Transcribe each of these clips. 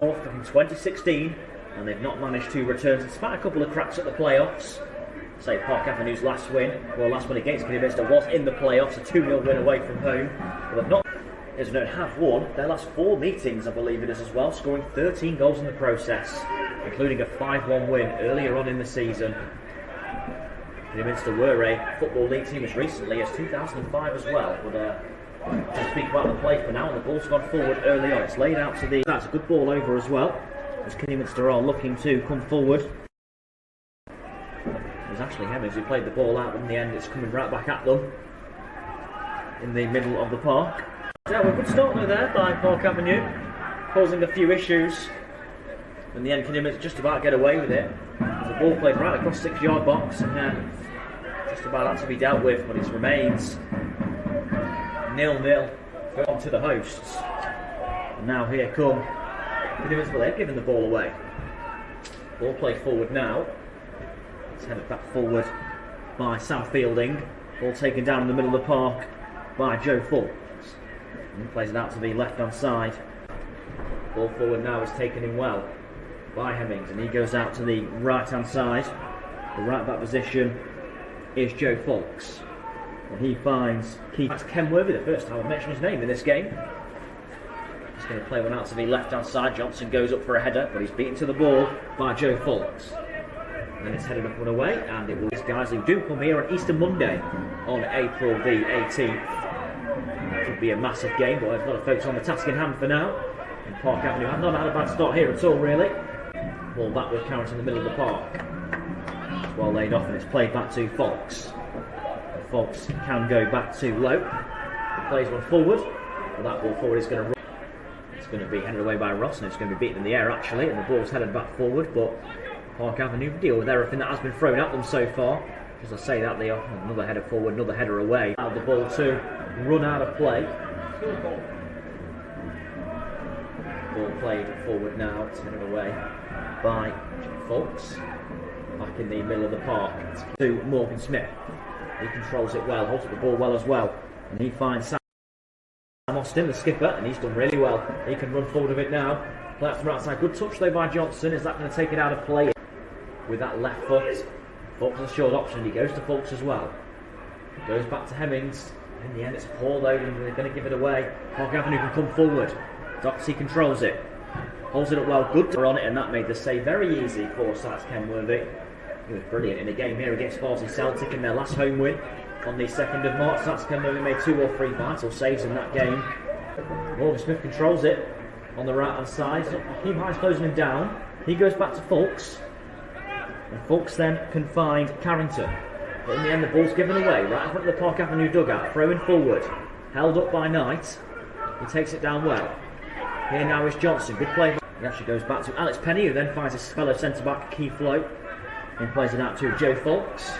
From 2016, and they've not managed to return despite a couple of cracks at the playoffs. Say Park Avenue's last win against Kidderminster was in the playoffs, a 2-0 win away from home. But they've not, as they have won their last 4 meetings, I believe it is as well, scoring 13 goals in the process, including a 5-1 win earlier on in the season. Kidderminster were a Football League team as recently as 2005 as well. But to speak about the play for now, and the ball's gone forward early on. It's laid out to the... That's a good ball over as well, as Kidderminster are looking to come forward. There's Ashley Hemmings who played the ball out, but in the end it's coming right back at them in the middle of the park. Yeah, well, good start there by Park Avenue, causing a few issues. In the end, Kidderminster just about get away with it. The ball played right across 6-yard box, and just about had to be dealt with, but it remains 0-0 on to the hosts. And now here come Kidderminster. They've given the ball away. Ball played forward now. It's headed back forward by Sam Fielding. Ball taken down in the middle of the park by Joe Foulkes. And he plays it out to the left-hand side. Ball forward now is taken in well by Hemmings, and he goes out to the right-hand side. The right-back position is Joe Foulkes. And he finds That's Ken Worthy, the first time I've mentioned his name in this game. He's going to play one out to the left-hand side. Johnson goes up for a header, but he's beaten to the ball by Joe Foulkes. And then it's headed up and away, and it will be guys who do come here on Easter Monday on April the 18th. It could be a massive game, but I've got to focus on the task in hand for now. And Park Avenue have not had a bad start here at all, really. Ball back with Carrot in the middle of the park. It's well laid off, and it's played back to Foulkes. Foulkes can go back to Low. He plays one forward. Well, that ball forward is going to run. It's going to be headed away by Ross, and it's going to be beaten in the air actually, and the ball's headed back forward, but Park Avenue deal with everything that has been thrown at them so far. As I say that, they are another header forward, another header away. Allow the ball to run out of play. Ball played forward now, it's headed away by Foulkes. Back in the middle of the park to Morgan Smith. He controls it well, holds the ball well as well, and he finds Sam Austin, the skipper, and he's done really well. He can run forward with it now. Play out from the right side. Good touch though by Johnson. Is that going to take it out of play with that left foot? Foulkes has a short option. He goes to Foulkes as well. Goes back to Hemmings. In the end, it's Paul though, and they're going to give it away. Park Avenue can come forward. Doxy controls it. Holds it up well. Good on it, and that made the save very easy for Sats Kenworthy. He was brilliant in a game here against Farsley Celtic in their last home win on the 2nd of March. Sats Kenworthy made 2 or 3 vital saves in that game. Morgan Smith controls it on the right hand side. Keep High's closing him down. He goes back to Foulkes. And Foulkes then can find Carrington. But in the end, the ball's given away right in front of the Park Avenue dugout. Throwing forward. Held up by Knight. He takes it down well. Here now is Johnson. Good play. He actually goes back to Alex Penny, who then finds his fellow centre back, Keith Lowe. And plays it out to Joe Foulkes.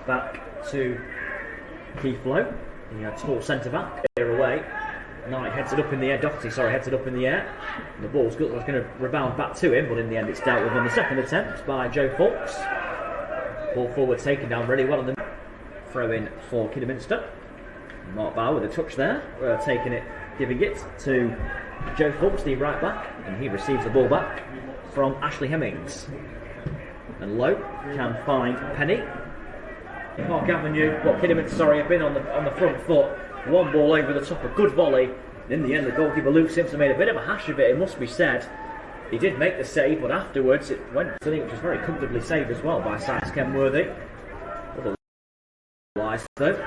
Back to Keith Lowe, the tall centre back. Here away. Knight heads it up in the air. Doherty, heads it up in the air. And the ball's good. It's going to rebound back to him, but in the end, it's dealt with on the second attempt by Joe Foulkes. Ball forward taken down really well on the throw in for Kidderminster. Mark Bauer with a touch there, taking it, giving it to Joe Foulkes, the right back, and he receives the ball back from Ashley Hemmings. And Lowe can find Penny. Park Avenue, Kidderminster, have been on the front foot. One ball over the top, a good volley. In the end, the goalkeeper Luke Simpson made a bit of a hash of it, it must be said. He did make the save, but afterwards it went, I think, which was very comfortably saved as well by Sats Kenworthy. Otherwise, though,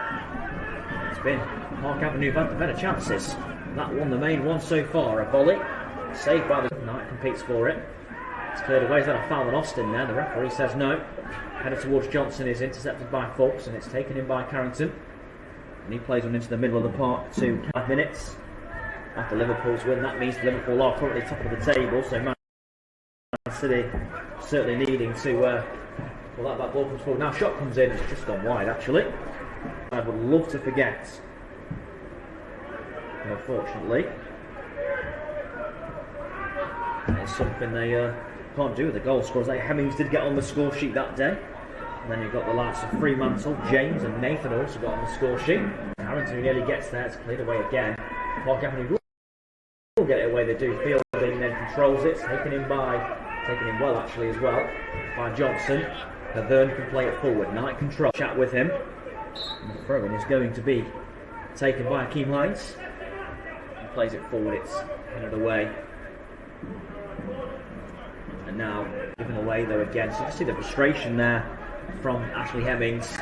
it's been Park Avenue who've had the better chances. That one, the main one so far, a volley. Saved by the Knight, competes for it. It's cleared away, he's had a foul on Austin there. The referee says no. Headed towards Johnson is intercepted by Foulkes, and it's taken in by Carrington. And he plays one into the middle of the park to 5 minutes. After Liverpool's win, that means Liverpool are currently top of the table, so Man City certainly needing to well, that ball comes forward. Now shot comes in, it's just gone wide actually. I would love to forget, unfortunately. It's something they can't do with the goal scorers. Like Hemmings did get on the score sheet that day. And then you've got the likes of Fremantle, James and Nathan also got on the score sheet. Carrington nearly gets there, it's cleared away again. Park Avenue will get it away, they do. Fielding then controls it, taken in well actually as well, by Johnson. Havern can play it forward, Knight control, chat with him. And the throw-in is going to be taken by Hakeem Hines. He plays it forward, it's headed away. And now given away though again, so you can see the frustration there from Ashley Hemmings.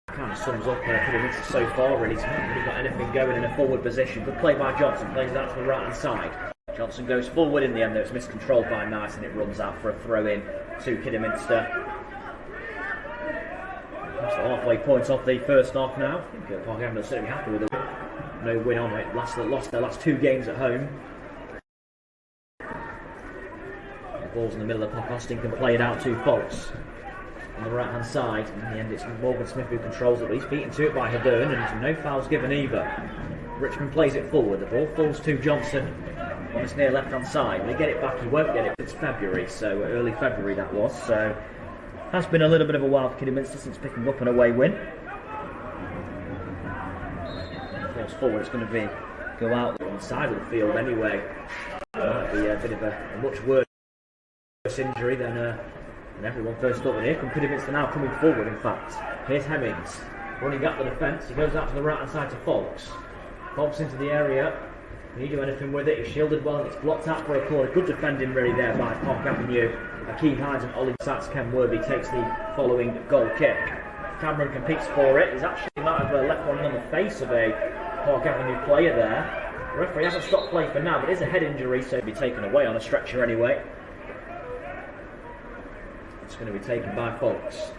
Kind of sums up Kidderminster so far really. He's not really got anything going in a forward position. Good play by Johnson, plays it out to the right hand side. Johnson goes forward in the end though, it's miscontrolled by Knight and it runs out for a throw in to Kidderminster. That's the halfway point of the first half now. I think Park Avenue will certainly be happy with the win. No win on it, lost their last 2 games at home. The ball's in the middle of the park. Austin can play it out to Foulkes on the right hand side. In the end it's Morgan Smith who controls it, but he's beaten to it by Havern and no fouls given either. Richmond plays it forward, the ball falls to Johnson on his near left hand side. When he get it back he won't get it, it's February, so early February that was, so has been a little bit of a while for Kidderminster since picking up an away win. Falls forward, it's going to go out on the side of the field anyway. Might be a bit of a much worse injury than everyone first thought. But here come Kidderminster now coming forward in fact. Here's Hemmings running up the defence, he goes out to the right hand side to Foulkes. Foulkes into the area. Can he do anything with it? He's shielded well and it's blocked out for a corner. Good defending really there by Park Avenue. Hakeem Hines and Ollie Sats. Ken Worthy takes the following goal kick. Cameron competes for it. He's actually might have left one on the face of a Park Avenue player there. The referee hasn't stopped play for now, but it is a head injury, so it'll be taken away on a stretcher anyway. It's going to be taken by Foulkes.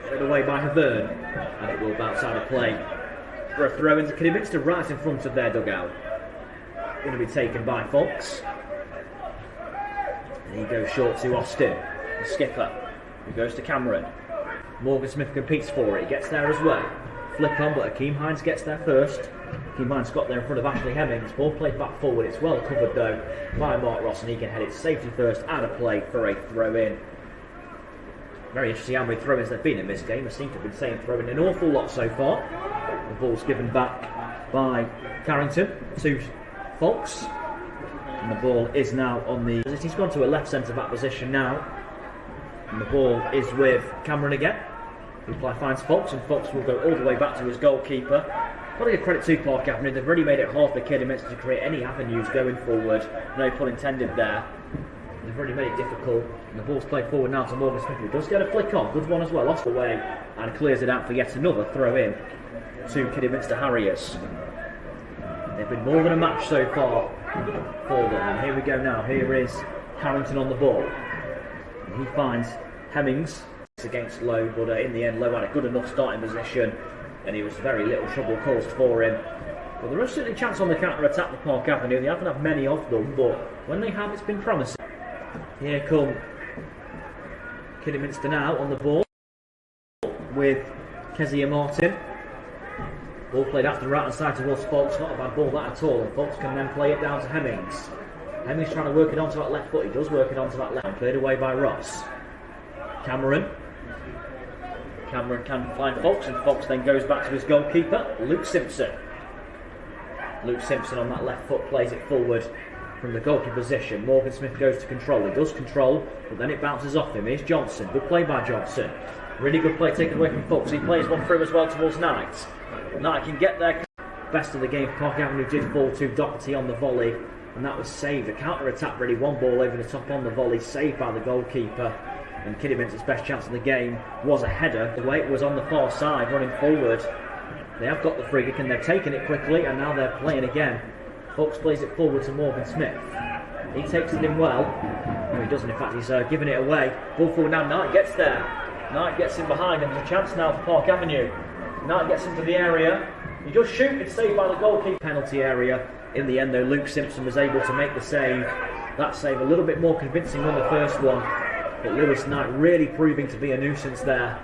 Thrown away by Havern, and it will bounce out of play for a throw into Kidderminster right in front of their dugout. Going to be taken by Foulkes. And he goes short to Austin, the skipper, who goes to Cameron. Morgan Smith competes for it, he gets there as well. Flick on, but Hakeem Hines gets there first. Hakeem Hines got there in front of Ashley Hemmings. Ball played back forward, it's well covered though by Mark Ross, and he can head it safety first and a play for a throw in. Very interesting how many throw-ins there have been in this game. I seem to have been saying throw-in an awful lot so far. The ball's given back by Carrington to Foulkes. And the ball is now on the... He's gone to a left centre-back position now. And the ball is with Cameron again. Reply finds Foulkes, and Foulkes will go all the way back to his goalkeeper. Got to give credit to Park Avenue. They've already made it hard for Kidderminster to create any avenues going forward. No pun intended there. They've already made it difficult. And the ball's played forward now to Morgan Smith, who does get a flick on. Good one as well. Lost away and clears it out for yet another throw in to Kidderminster Harriers. They've been more than a match so far for them. And here we go now. Here is Carrington on the ball. And he finds Hemmings against Lowe, but in the end Lowe had a good enough starting position and he was very little trouble caused for him. But there is certainly a chance on the counter-attack for Park Avenue. They haven't had many of them, but when they have, it's been promising. Here come Kidderminster now on the ball with Kezia Martin. Ball played out to the right hand side towards Foulkes. Not a bad ball that at all, and Foulkes can then play it down to Hemmings. Hemmings trying to work it onto that left foot. He does work it onto that left. Cleared away by Ross. Cameron can find Foulkes, and Foulkes then goes back to his goalkeeper, Luke Simpson. Luke Simpson on that left foot plays it forward from the goalkeeper position. Morgan Smith goes to control. He does control, but then it bounces off him. Here's Johnson. Good play by Johnson. Really good play taken away from Foulkes. He plays one through as well towards Knight. Knight can get there. Best of the game. Park Avenue did fall to Doherty on the volley, and that was saved. The counter-attack really, one ball over the top on the volley, saved by the goalkeeper. And Kidderminster's best chance of the game was a header. The way it was on the far side, running forward. They have got the free kick and they've taken it quickly, and now they're playing again. Foulkes plays it forward to Morgan Smith. He takes it in well. No, he doesn't, in fact, he's giving it away. Ball forward now, Knight gets there. Knight gets in behind, and there's a chance now for Park Avenue. Knight gets into the area. He does shoot, it's saved by the goalkeeper. Penalty area. In the end, though, Luke Simpson was able to make the save. That save a little bit more convincing than the first one. But Lewis Knight really proving to be a nuisance there.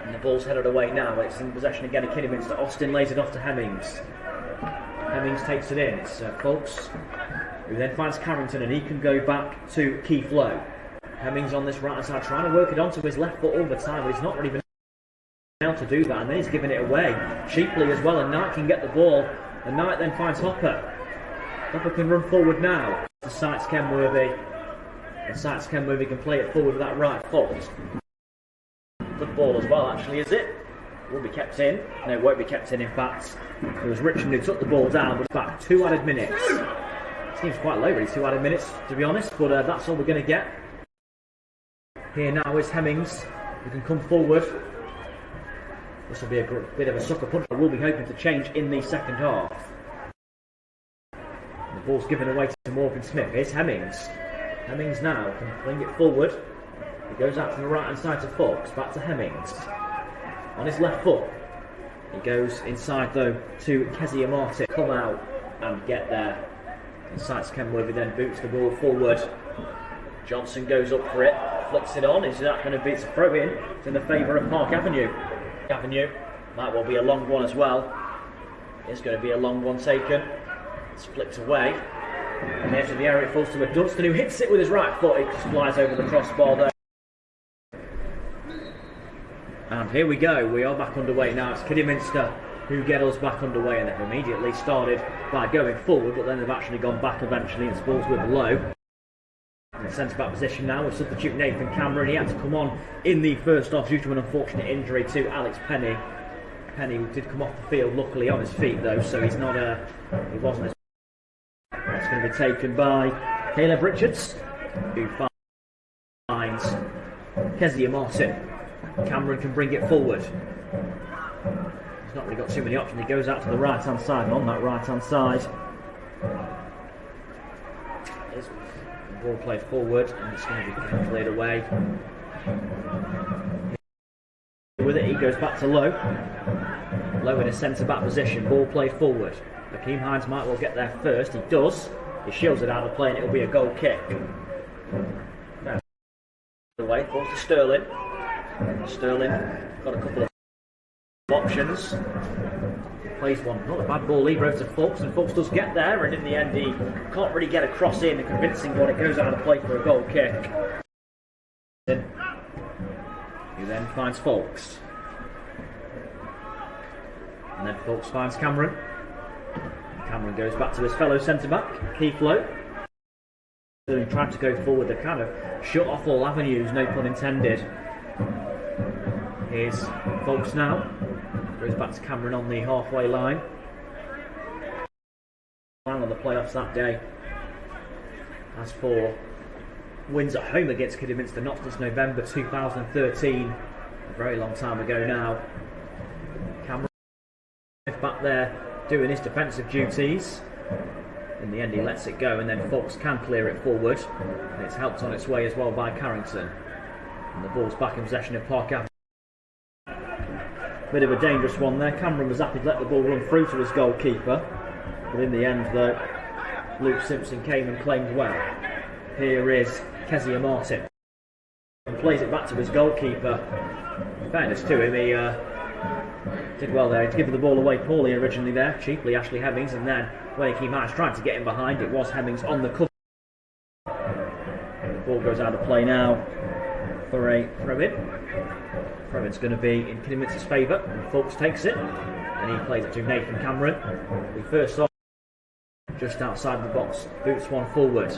And the ball's headed away now. It's in possession again of Kidderminster. Austin lays it off to Hemmings. Hemmings takes it in. It's Foulkes, who then finds Carrington, and he can go back to Keith Lowe. Hemmings on this right hand side, trying to work it onto his left foot all the time, but he's not really been able to do that. And then he's giving it away cheaply as well, and Knight can get the ball. And Knight then finds Hopper. Pepper can run forward now. The Sykes Kenworthy. And Sykes Kenworthy can play it forward with that right foot. Good ball as well, actually, is it? Will be kept in. No, it won't be kept in fact. It was Richmond who took the ball down, but in fact, 2 added minutes. Seems quite low, really, 2 added minutes, to be honest, but that's all we're going to get. Here now is Hemmings, who can come forward. This will be a bit of a sucker punch. We'll be hoping to change in the second half. The ball's given away to Morgan Smith. Here's Hemmings. Hemmings now can fling it forward. He goes out to the right hand side to Foulkes, back to Hemmings. On his left foot. He goes inside though to Kezia Martin. Come out and get there. And Sykes Kenworthy then boots the ball forward. Johnson goes up for it, flicks it on. Is that going to be a throw in? It's in the favour of Park Avenue. Avenue might well be a long one as well. It's going to be a long one taken. It's flicked away. And the edge of the area it falls to a Dunstan who hits it with his right foot. It just flies over the crossbar there. And here we go, we are back underway now. It's Kidderminster who get us back underway, and they've immediately started by going forward, but then they've actually gone back eventually, and it's balls with low. In the centre back position now with substitute Nathan Cameron. He had to come on in the first half due to an unfortunate injury to Alex Penny. Penny did come off the field, luckily on his feet though, so he's not he wasn't as... That's going to be taken by Caleb Richards, who finds Kezia Martin. Cameron can bring it forward. He's not really got too many options. He goes out to the right hand side, and on that right hand side is the ball played forward, and it's going to be cleared away. With it, he goes back to Lowe. Lowe in a centre back position, ball played forward. Hakeem Hines might well get there first. He does. He shields it out of play, and it'll be a goal kick. Now, away, ball to Sterling. Sterling got a couple of options. Plays one, not a bad ball either over to Foulkes, and Foulkes does get there, and in the end he can't really get a cross in, a convincing one. It goes out of play for a goal kick. He then finds Foulkes. And then Foulkes finds Cameron. Cameron goes back to his fellow centre-back, Keith Lowe. Sterling tried to go forward, they kind of shut off all avenues, no pun intended. Here's Foulkes now. Goes back to Cameron on the halfway line. Final of the playoffs that day. As for wins at home against Kidderminster, not since November 2013. A very long time ago now. Cameron back there doing his defensive duties. In the end he lets it go, and then Foulkes can clear it forward. And it's helped on its way as well by Carrington. And the ball's back in possession of Park Avenue. Bit of a dangerous one there. Cameron was happy to let the ball run through to his goalkeeper, but in the end though Luke Simpson came and claimed well. Here is Kezia Martin and plays it back to his goalkeeper. In fairness to him, he did well there. He'd given the ball away poorly originally there, cheaply Ashley Hemmings, and then when he came out trying to get him behind, it was Hemmings on the cover. The ball goes out of play now for a throw-in. Throw-in's going to be in Kidderminster's favour, and Foulkes takes it, and he plays it to Nathan Cameron, who first saw just outside the box, boots one forward.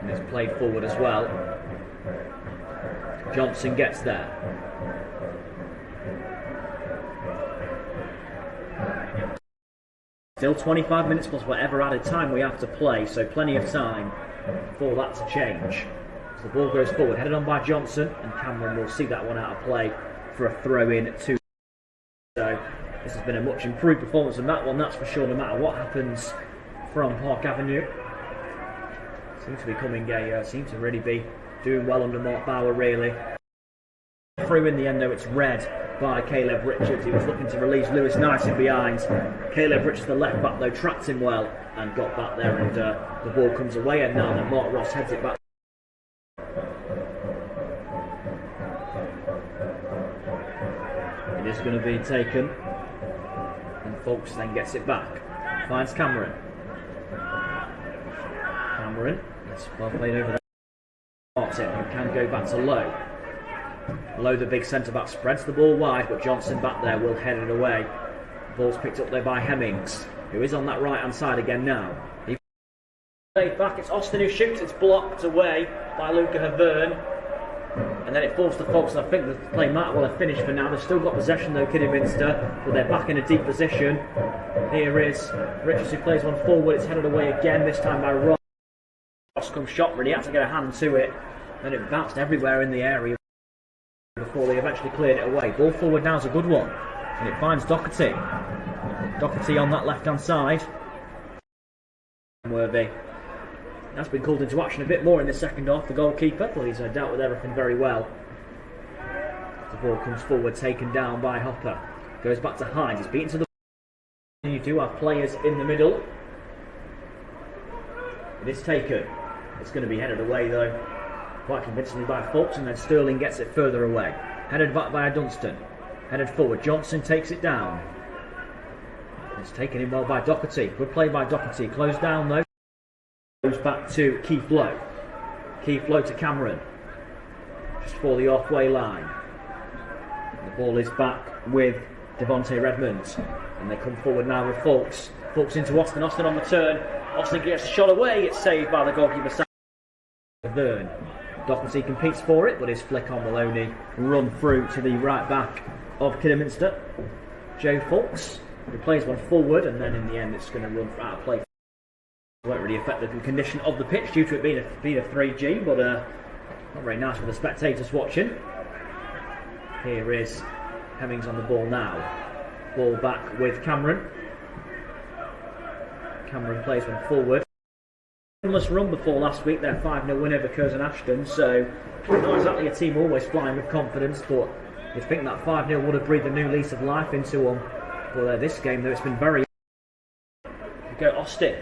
And it's played forward as well. Johnson gets there. Still 25 minutes plus whatever added time we have to play, so plenty of time for that to change. So the ball goes forward, headed on by Johnson, and Cameron will see that one out of play for a throw-in to. So this has been a much improved performance than that one, that's for sure, no matter what happens from Park Avenue. Seems to be coming seems to really be doing well under Mark Bauer, really. Through in the end though, it's read by Caleb Richards. He was looking to release Lewis nice in behind. Caleb Richards, the left back though, tracked him well and got back there, and the ball comes away, and now that Mark Ross heads it back. It is going to be taken, and Foulkes then gets it back. Finds Cameron. Cameron, it's well played over there. Martin, who can go back to Lowe. Lowe, the big centre back, spreads the ball wide, but Johnson back there will head it away. Ball's picked up there by Hemmings, who is on that right hand side again now. He plays back, it's Austin who shoots, it's blocked away by Luca Havern. And then it falls to Foulkes, and I think the play might well have finished for now. They've still got possession though, Kidderminster, but they're back in a deep position. Here is Richards who plays one forward, it's headed away again, this time by Ross. Ross comes shot, really had to get a hand to it, and it bounced everywhere in the area before they eventually cleared it away. Ball forward now is a good one, and it finds Doherty. Doherty on that left hand side. Worthy has been called into action a bit more in the second half, the goalkeeper, but he's dealt with everything very well. The ball comes forward, taken down by Hopper. Goes back to Hines, it's beaten to the ball. You do have players in the middle. It is taken. It's going to be headed away though, quite convincingly by Foulkes, and then Sterling gets it further away. Headed back by Dunstan. Headed forward, Johnson takes it down. It's taken in well by Doherty. Good play by Doherty. Closed down though. Goes back to Keith Lowe. Keith Lowe to Cameron. Just for the halfway line. The ball is back with Devontae Redmond. And they come forward now with Foulkes. Foulkes into Austin. Austin on the turn. Austin gets a shot away. It's saved by the goalkeeper. Vern. Doherty competes for it, but his flick on Maloney run through to the right back of Kidderminster. Joe Foulkes, who plays one forward, and then in the end it's going to run out of play. It won't really affect the condition of the pitch due to it being a 3G, but not very nice for the spectators watching. Here is Hemmings on the ball now. Ball back with Cameron. Cameron plays one forward. Run before last week, their 5-0 win over Curzon Ashton, so not exactly a team always flying with confidence, but you'd think that 5-0 would have breathed a new lease of life into them. But this game though, it's been very... We go Austin.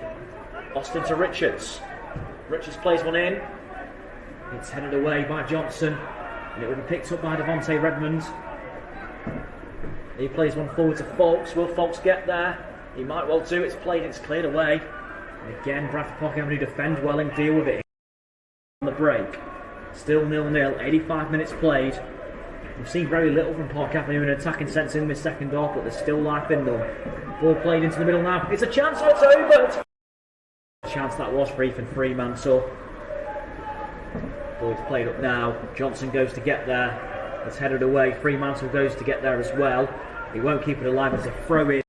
Austin to Richards. Richards plays one in. It's headed away by Johnson, and it will be picked up by Devontae Redmond. He plays one forward to Foulkes. Will Foulkes get there? He might well do. It's played, it's cleared away. And again, Bradford Park Avenue defend well and deal with it on the break. Still 0-0, 85 minutes played. We've seen very little from Park Avenue in an attacking sense in this second half, but there's still life in them. Ball played into the middle now. It's a chance, it's over! A chance that was for Ethan Fremantle. Ball's played up now. Johnson goes to get there. It's headed away. Fremantle goes to get there as well. He won't keep it alive. It's a throw in.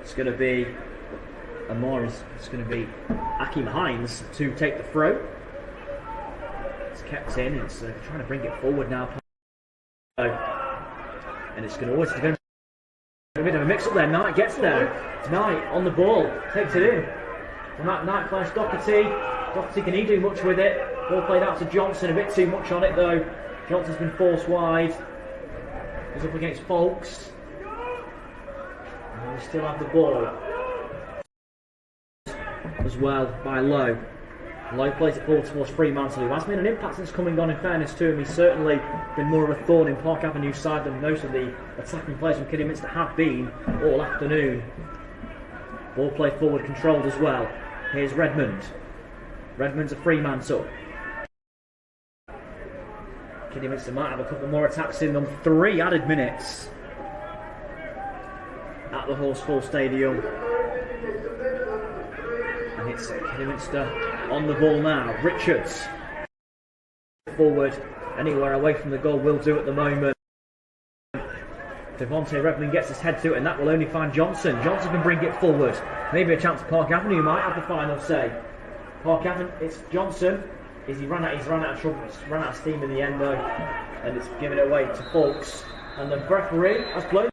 It's going to be it's going to be Akeem Hines to take the throw. It's kept in. It's trying to bring it forward now. And it's going to always go a bit of a mix up there. Knight gets there. Knight on the ball. Takes it in. And that Knight plays Doherty. Doherty, can he do much with it? Ball played out to Johnson. A bit too much on it though. Johnson's been forced wide. He's up against Foulkes. And we still have the ball as well by Lowe. Lowe plays it forward towards Fremantle, who has made an impact since coming on, in fairness to him. He's certainly been more of a thorn in Park Avenue's side than most of the attacking players from Kidderminster have been all afternoon. Ball play forward controlled as well. Here's Redmond. Redmond's a Fremantle. Kidderminster might have a couple more attacks in them. 3 added minutes at the Horsefall Stadium. And it's Kidderminster on the ball now. Richards. Forward. Anywhere away from the goal will do at the moment. Devontae Redmond gets his head to it, and that will only find Johnson. Johnson can bring it forward. Maybe a chance Park Avenue might have the final say. Park Avenue, it's Johnson. He's run out of trouble, ran out of steam in the end though, and it's given it away to Foulkes. And the referee has blown